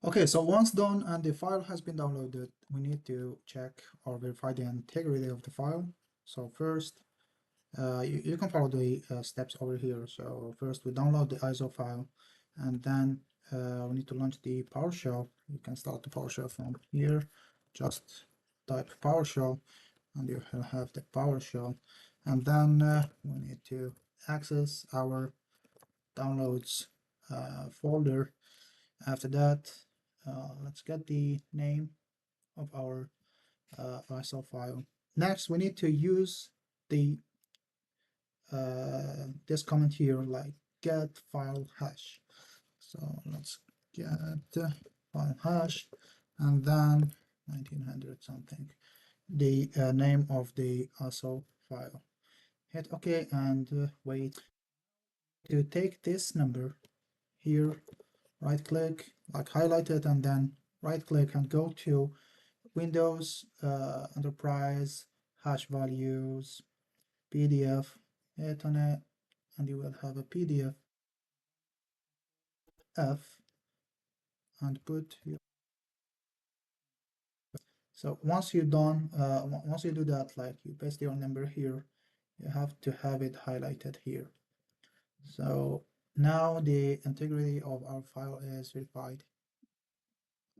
Okay, so once done and the file has been downloaded, we need to check or verify the integrity of the file. So first, you can follow the steps over here. So first we download the ISO file, and then we need to launch the PowerShell. You can start the PowerShell from here. Just type PowerShell, and you will have the PowerShell. And then we need to access our downloads folder. After that, let's get the name of our ISO file. Next, we need to use the this comment here, like get file hash. So let's get file hash, and then 1900 something, the name of the ISO file. Hit OK and wait. To take this number here, right click, like highlight it, and then right click and go to Windows Enterprise hash values PDF. Hit on it and you will have a PDF F and put your. So once you do that, like you paste your number here, you have to have it highlighted here. So now the integrity of our file is verified.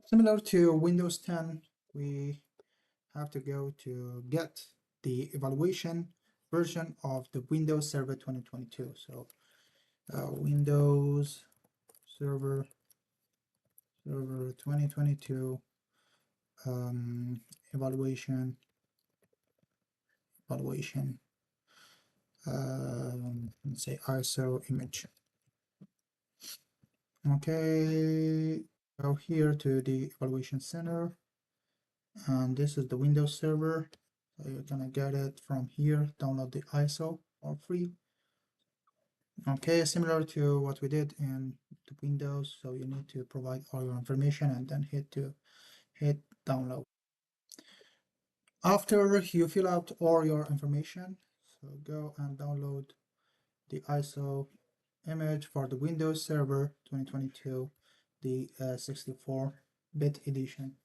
Similar to Windows 10, we have to go to get the evaluation version of the Windows Server 2022. So Windows Server 2022 evaluation let's say ISO image. Okay, go here to the evaluation center, and this is the Windows Server. So you're gonna get it from here. Download the ISO for free. Okay, similar to what we did in the Windows, so you need to provide all your information and then hit download. After you fill out all your information, so go and download the ISO image for the Windows Server 2022, the 64-bit edition.